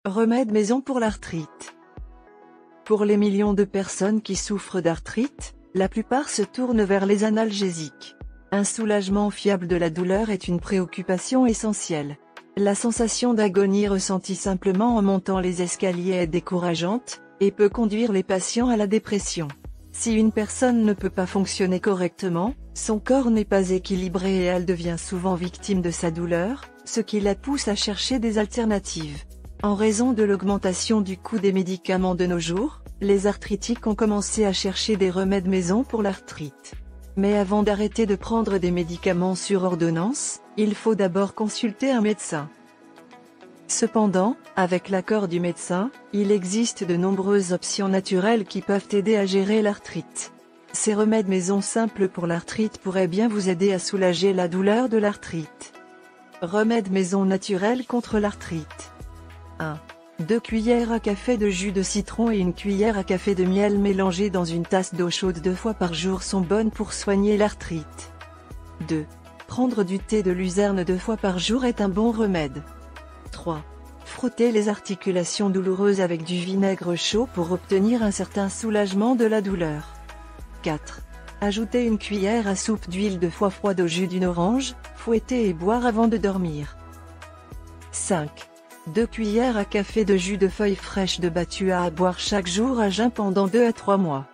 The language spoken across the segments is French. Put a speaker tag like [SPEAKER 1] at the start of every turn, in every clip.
[SPEAKER 1] Remède maison pour l'arthrite. Pour les millions de personnes qui souffrent d'arthrite, la plupart se tournent vers les analgésiques. Un soulagement fiable de la douleur est une préoccupation essentielle. La sensation d'agonie ressentie simplement en montant les escaliers est décourageante, et peut conduire les patients à la dépression. Si une personne ne peut pas fonctionner correctement, son corps n'est pas équilibré et elle devient souvent victime de sa douleur, ce qui la pousse à chercher des alternatives. En raison de l'augmentation du coût des médicaments de nos jours, les arthritiques ont commencé à chercher des remèdes maison pour l'arthrite. Mais avant d'arrêter de prendre des médicaments sur ordonnance, il faut d'abord consulter un médecin. Cependant, avec l'accord du médecin, il existe de nombreuses options naturelles qui peuvent aider à gérer l'arthrite. Ces remèdes maison simples pour l'arthrite pourraient bien vous aider à soulager la douleur de l'arthrite. Remèdes maison naturels contre l'arthrite. 1. 2 cuillères à café de jus de citron et 1 cuillère à café de miel mélangés dans une tasse d'eau chaude 2 fois par jour sont bonnes pour soigner l'arthrite. 2. Prendre du thé de luzerne 2 fois par jour est un bon remède. 3. Frotter les articulations douloureuses avec du vinaigre chaud pour obtenir un certain soulagement de la douleur. 4. Ajouter 1 cuillère à soupe d'huile de foie froide au jus d'une orange, fouetter et boire avant de dormir. 5. 2 cuillères à café de jus de feuilles fraîches de Batua à boire chaque jour à jeun pendant 2 à 3 mois.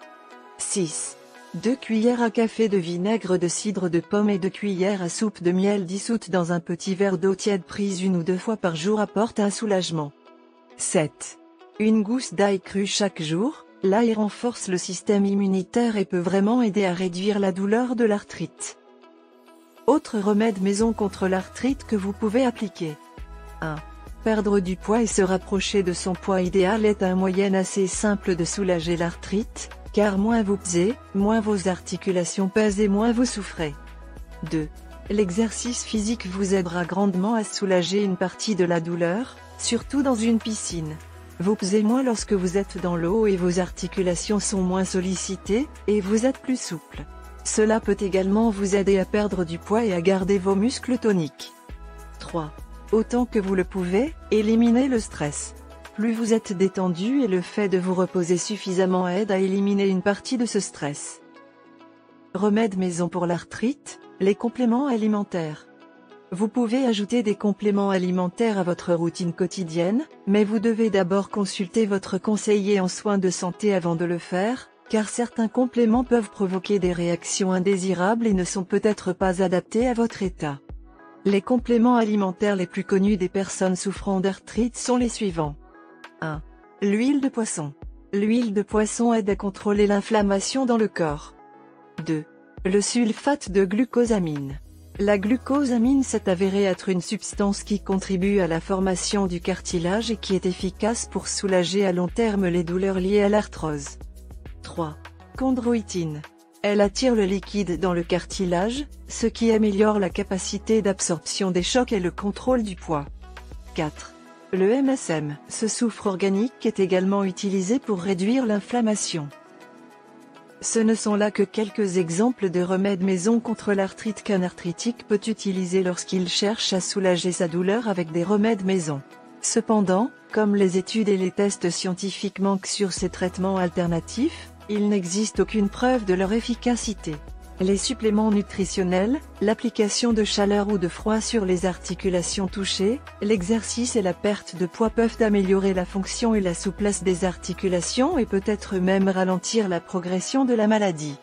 [SPEAKER 1] 6. 2 cuillères à café de vinaigre de cidre de pomme et 2 cuillères à soupe de miel dissoute dans un petit verre d'eau tiède prise 1 ou 2 fois par jour apporte un soulagement. 7. 1 gousse d'ail cru chaque jour, l'ail renforce le système immunitaire et peut vraiment aider à réduire la douleur de l'arthrite. Autre remède maison contre l'arthrite que vous pouvez appliquer. 1. Perdre du poids et se rapprocher de son poids idéal est un moyen assez simple de soulager l'arthrite, car moins vous pesez, moins vos articulations pèsent et moins vous souffrez. 2. L'exercice physique vous aidera grandement à soulager une partie de la douleur, surtout dans une piscine. Vous pesez moins lorsque vous êtes dans l'eau et vos articulations sont moins sollicitées, et vous êtes plus souple. Cela peut également vous aider à perdre du poids et à garder vos muscles toniques. 3. Autant que vous le pouvez, éliminez le stress. Plus vous êtes détendu et le fait de vous reposer suffisamment aide à éliminer une partie de ce stress. Remède maison pour l'arthrite, les compléments alimentaires. Vous pouvez ajouter des compléments alimentaires à votre routine quotidienne, mais vous devez d'abord consulter votre conseiller en soins de santé avant de le faire, car certains compléments peuvent provoquer des réactions indésirables et ne sont peut-être pas adaptés à votre état. Les compléments alimentaires les plus connus des personnes souffrant d'arthrite sont les suivants. 1. L'huile de poisson. L'huile de poisson aide à contrôler l'inflammation dans le corps. 2. Le sulfate de glucosamine. La glucosamine s'est avérée être une substance qui contribue à la formation du cartilage et qui est efficace pour soulager à long terme les douleurs liées à l'arthrose. 3. Chondroïtine. Elle attire le liquide dans le cartilage, ce qui améliore la capacité d'absorption des chocs et le contrôle du poids. 4. Le MSM, ce soufre organique est également utilisé pour réduire l'inflammation. Ce ne sont là que quelques exemples de remèdes maison contre l'arthrite qu'un arthritique peut utiliser lorsqu'il cherche à soulager sa douleur avec des remèdes maison. Cependant, comme les études et les tests scientifiques manquent sur ces traitements alternatifs, il n'existe aucune preuve de leur efficacité. Les suppléments nutritionnels, l'application de chaleur ou de froid sur les articulations touchées, l'exercice et la perte de poids peuvent améliorer la fonction et la souplesse des articulations et peut-être même ralentir la progression de la maladie.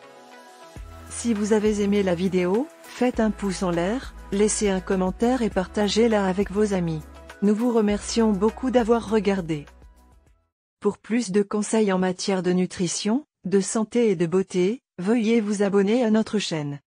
[SPEAKER 1] Si vous avez aimé la vidéo, faites un pouce en l'air, laissez un commentaire et partagez-la avec vos amis. Nous vous remercions beaucoup d'avoir regardé. Pour plus de conseils en matière de nutrition, de santé et de beauté, veuillez vous abonner à notre chaîne.